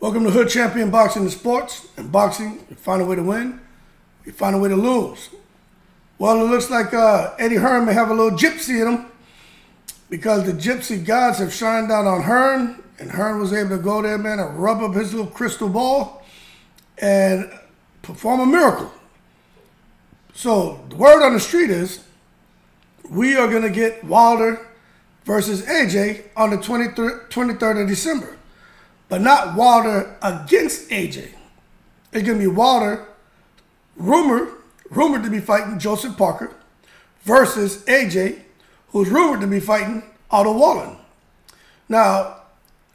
Welcome to Hood Champion Boxing and Sports. In boxing, you find a way to win, you find a way to lose. Well, it looks like Eddie Hearn may have a little gypsy in him because the gypsy gods have shined down on Hearn, and Hearn was able to go there, man, and rub up his little crystal ball and perform a miracle. So the word on the street is we are going to get Wilder versus AJ on the 23rd of December. But not Wilder against AJ. It's going to be Wilder, rumored to be fighting Joseph Parker, versus AJ, who's rumored to be fighting Otto Wallin. Now,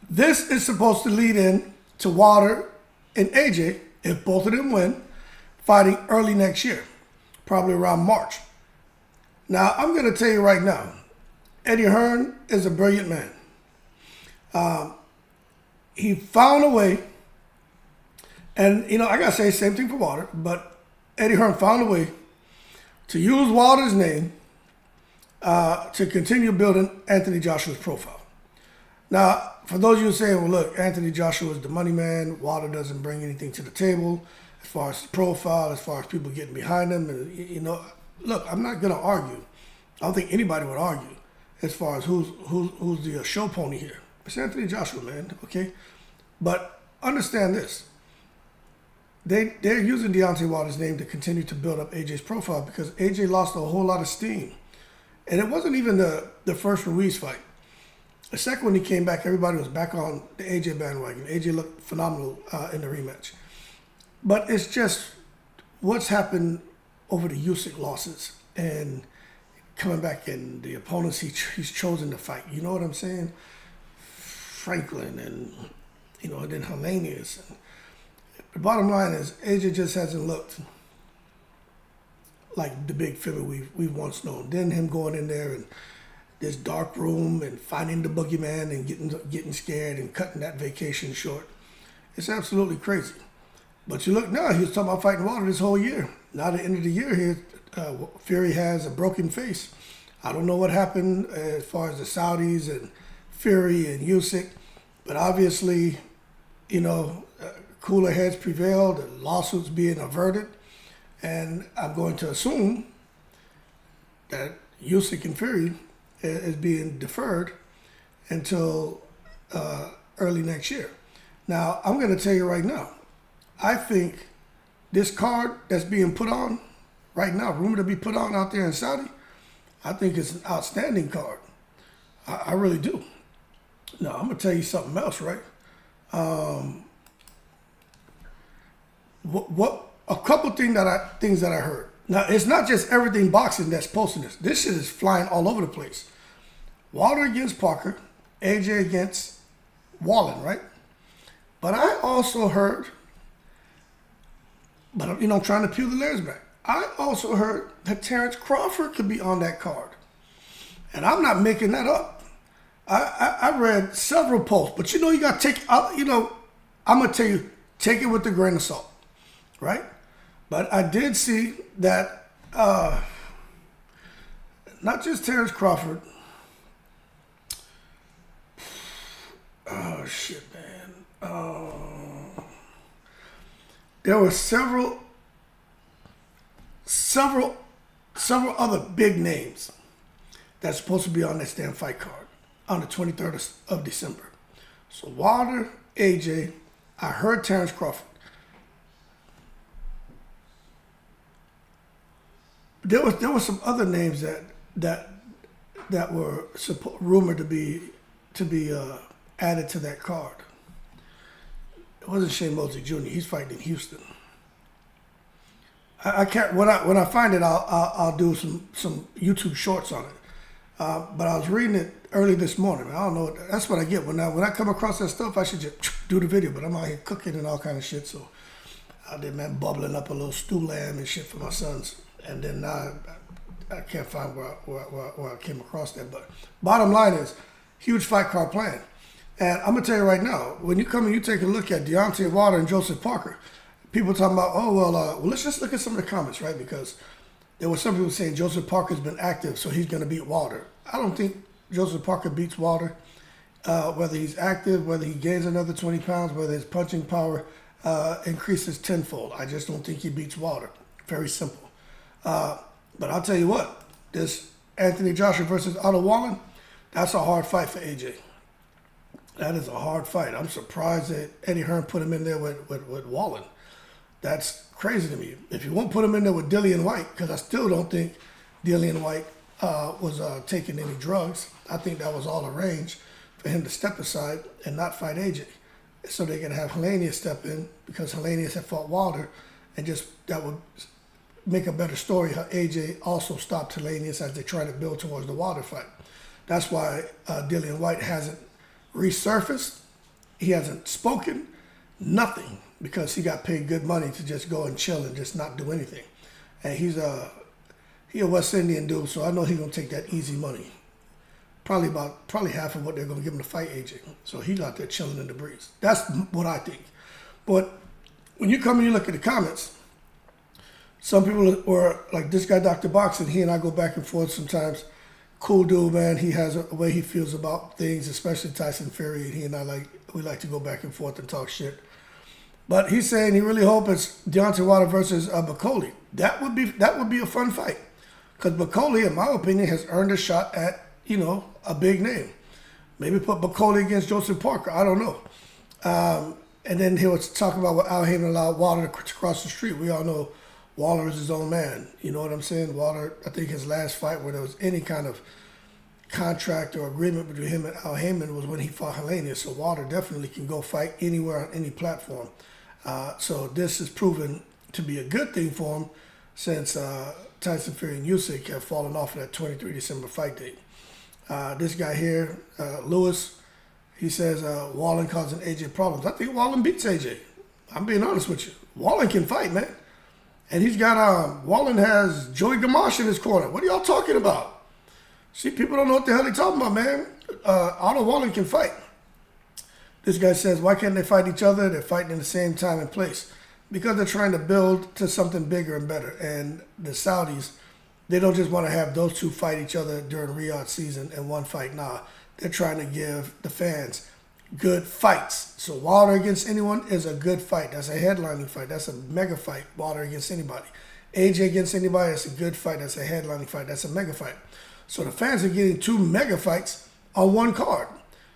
this is supposed to lead in to Wilder and AJ, if both of them win, fighting early next year, probably around March. Now, I'm going to tell you right now, Eddie Hearn is a brilliant man. He found a way, and, you know, I got to say the same thing for Wilder, but Eddie Hearn found a way to use Wilder's name to continue building Anthony Joshua's profile. Now, for those of you saying, well, look, Anthony Joshua is the money man, Wilder doesn't bring anything to the table as far as the profile, as far as people getting behind him, and, you know, look, I'm not going to argue. I don't think anybody would argue as far as who's the show pony here. It's Anthony Joshua, man, okay? But understand this. They're using Deontay Wilder's name to continue to build up AJ's profile because AJ lost a whole lot of steam. And it wasn't even the first Ruiz fight. The second one he came back, everybody was back on the AJ bandwagon. AJ looked phenomenal in the rematch. But it's just what's happened over the Usyk losses and coming back and the opponents he's chosen to fight. You know what I'm saying? Franklin and, you know, and then Hellenius. The bottom line is AJ just hasn't looked like the big figure we've once known. Then him going in there and this dark room and finding the boogeyman and getting scared and cutting that vacation short. It's absolutely crazy. But you look now, he was talking about fighting Wilder this whole year. Now at the end of the year here, Fury has a broken face. I don't know what happened as far as the Saudis and Fury and Usyk, but obviously, you know, cooler heads prevailed, the lawsuits being averted, and I'm going to assume that Usyk and Fury is being deferred until early next year. Now, I'm going to tell you right now, I think this card that's being put on right now, rumored to be put on out there in Saudi, I think it's an outstanding card. I really do. Now, I'm going to tell you something else, right? A couple things that I heard. Now, it's not just everything boxing that's posting this. This shit is flying all over the place. Wilder against Parker, AJ against Wallin, right? But I also heard, but you know, I'm trying to peel the layers back. I also heard that Terrence Crawford could be on that card. And I'm not making that up. I read several posts, but you know, you got to take, you know, I'm going to tell you, take it with a grain of salt, right? But I did see that not just Terrence Crawford. Oh, shit, man. There were several other big names that's supposed to be on that stand fight card on the 23rd of December. So Wilder, AJ, I heard Terrence Crawford. There were some other names that were rumored to be added to that card. It wasn't Shane Mosley Jr. He's fighting in Houston. I can't. When I find it, I'll do some YouTube shorts on it. But I was reading it early this morning. I don't know. That's what I get when I come across that stuff. I should just do the video. But I'm out here cooking and all kind of shit. So I did, man, bubbling up a little stew lamb and shit for my sons. And then now I can't find where I came across that. But bottom line is, huge fight card plan. And I'm gonna tell you right now, when you come and you take a look at Deontay Wilder and Joseph Parker, people talking about, oh well, let's just look at some of the comments, right? Because there were some people saying Joseph Parker's been active, so he's gonna beat Wilder. I don't think Joseph Parker beats Wilder. whether he's active, whether he gains another 20 pounds, whether his punching power increases tenfold. I just don't think he beats Wilder. Very simple. But I'll tell you what, this Anthony Joshua versus Otto Wallin, that's a hard fight for AJ. That is a hard fight. I'm surprised that Eddie Hearn put him in there with Wallin. That's crazy to me. If you won't put him in there with Dillian White, because I still don't think Dillian White was taking any drugs. I think that was all arranged for him to step aside and not fight AJ. So they can have Helenius step in, because Helenius had fought Wilder, and just that would make a better story how AJ also stopped Helenius as they try to build towards the Wilder fight. That's why Dillian White hasn't resurfaced. He hasn't spoken, nothing, because he got paid good money to just go and chill and just not do anything. And he a West Indian dude, so I know he's gonna take that easy money. Probably half of what they're gonna give him to fight AJ. So he's out there chilling in the breeze. That's what I think. But when you come and you look at the comments, some people were like, this guy, Dr. Boxing, he and I go back and forth sometimes. Cool dude, man. He has a way he feels about things, especially Tyson Fury. He and I we like to go back and forth and talk shit. But he's saying he really hopes it's Deontay Wilder versus Bakole. That would be a fun fight, because Bakole, in my opinion, has earned a shot at a big name. Maybe put Bakole against Joseph Parker. I don't know. And then he was talking about what Al Heyman allowed Wilder to cross the street. We all know Wilder is his own man. You know what I'm saying? Wilder, I think his last fight where there was any kind of contract or agreement between him and Al Heyman was when he fought Helenius. So Wilder definitely can go fight anywhere on any platform. So this is proven to be a good thing for him, since Tyson Fury and Usyk have fallen off of that 23 December fight date. This guy here, Lewis, he says Wallin causing AJ problems. I think Wallin beats AJ. I'm being honest with you. Wallin can fight, man. And he's got, Wallin has Joey Gamache in his corner. What are y'all talking about? See, people don't know what the hell they're talking about, man. Otto Wallin can fight. This guy says, why can't they fight each other? They're fighting in the same time and place. Because they're trying to build to something bigger and better. And the Saudis, they don't just want to have those two fight each other during Riyadh season in one fight. Nah, they're trying to give the fans good fights. So Wilder against anyone is a good fight. That's a headlining fight. That's a mega fight. Wilder against anybody. AJ against anybody, that's a good fight. That's a headlining fight. That's a mega fight. So the fans are getting two mega fights on one card.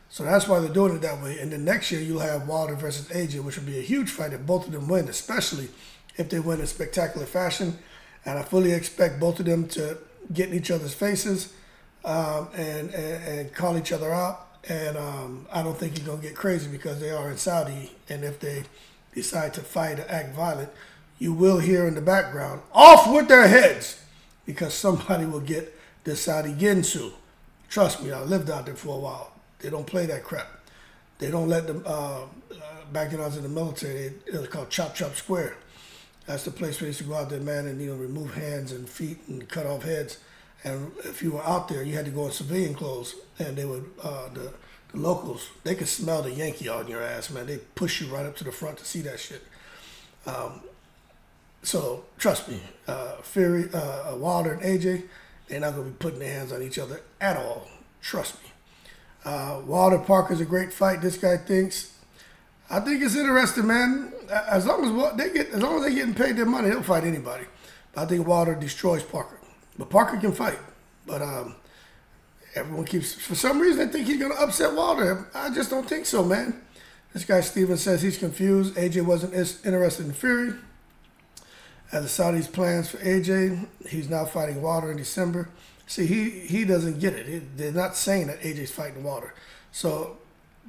So that's why they're doing it that way. And then next year you'll have Wilder versus AJ, which will be a huge fight if both of them win, especially if they win in spectacular fashion. And I fully expect both of them to get in each other's faces and call each other out. And I don't think he's going to get crazy, because they are in Saudi. And if they decide to fight or act violent, you will hear in the background, off with their heads, because somebody will get the Saudi Ginsu. Trust me, I lived out there for a while. They don't play that crap. They don't let them, back when I was in the military, it was called Chop Chop Square. That's the place where they used to go out there, man, and remove hands and feet and cut off heads. And if you were out there, you had to go in civilian clothes, and they would, the locals, they could smell the Yankee on your ass, man. They push you right up to the front to see that shit. So trust me, Fury, Wilder and AJ, they're not going to be putting their hands on each other at all. Trust me. Wilder Parker's a great fight. This guy thinks. I think it's interesting, man. As long as they're getting paid their money, they'll fight anybody. But I think Wilder destroys Parker. But Parker can fight. But everyone keeps, for some reason, they think he's going to upset Wilder. I just don't think so, man. This guy Steven says he's confused. AJ wasn't interested in Fury. As the Saudis' plans for AJ, he's now fighting Wilder in December. See, he doesn't get it. They're not saying that AJ's fighting Wilder. So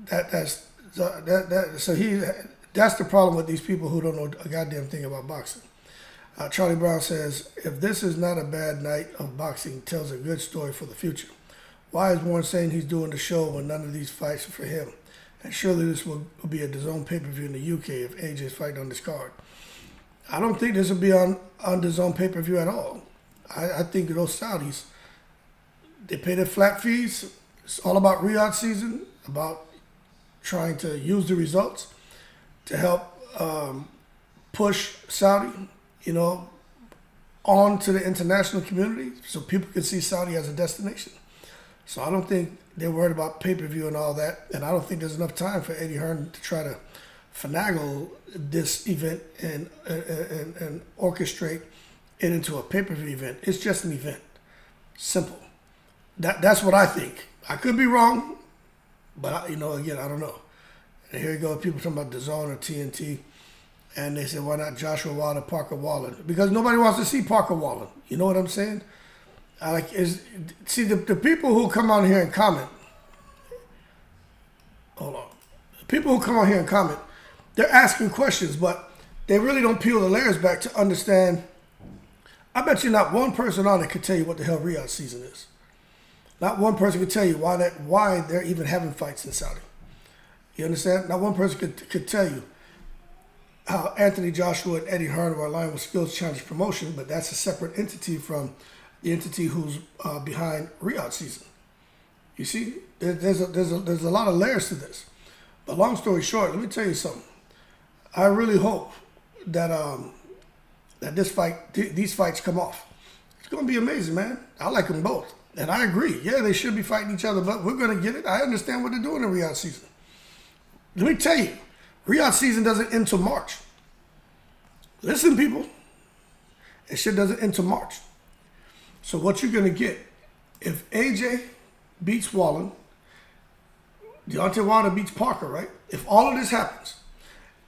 that's the problem with these people who don't know a goddamn thing about boxing. Charlie Brown says, if this is not a bad night of boxing, it tells a good story for the future. Why is Warren saying he's doing the show when none of these fights are for him? And surely this will be a DAZN pay-per-view in the UK if AJ is fighting on this card. I don't think this will be on DAZN pay-per-view at all. I think those Saudis, they pay their flat fees. It's all about Riyadh season, about trying to use the results to help push Saudi, on to the international community so people can see Saudi as a destination. So I don't think they're worried about pay-per-view and all that. And I don't think there's enough time for Eddie Hearn to try to finagle this event and orchestrate it into a pay-per-view event. It's just an event. Simple. That's what I think. I could be wrong, but again, I don't know. And here you go, people talking about DAZN or TNT, and they said, why not Joshua Wilder, Parker Wallen? Because nobody wants to see Parker Wallen. You know what I'm saying? See the people who come on here and comment. Hold on. The people who come on here and comment, they're asking questions, but they really don't peel the layers back to understand. I bet you not one person on it could tell you what the hell Riyadh season is. Not one person could tell you why they're even having fights in Saudi. You understand? Not one person could tell you how Anthony Joshua and Eddie Hearn were aligned with Skills Challenge Promotion, but that's a separate entity from the entity who's behind Riyadh season. You see, there's a lot of layers to this. But long story short, let me tell you something. I really hope that that these fights come off. It's gonna be amazing, man. I like them both, and I agree. Yeah, they should be fighting each other, but we're gonna get it. I understand what they're doing in Riyadh season. Let me tell you, Riyadh season doesn't end till March. Listen, people, it shit doesn't end till March. So what you're gonna get, if AJ beats Wallen, Deontay Wilder beats Parker, right? If all of this happens,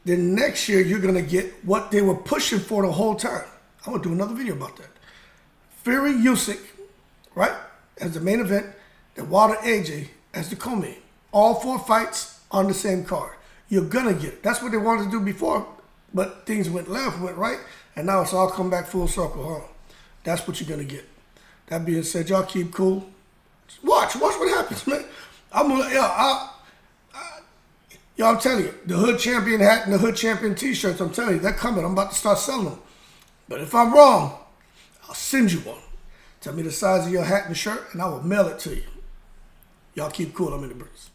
then next year you're going to get what they were pushing for the whole time. I'm going to do another video about that. Fury Usyk, right, as the main event, then Wilder AJ as the co-main. All 4 fights on the same card. You're going to get it. That's what they wanted to do before, but things went left, went right, and now it's all come back full circle, huh? That's what you're going to get. That being said, y'all keep cool. Watch what happens, man. I'm telling you, the Hood Champion hat and the Hood Champion t-shirts, I'm telling you, they're coming. I'm about to start selling them. But if I'm wrong, I'll send you one. Tell me the size of your hat and shirt, and I will mail it to you. Y'all keep cool. I'm in the breeze.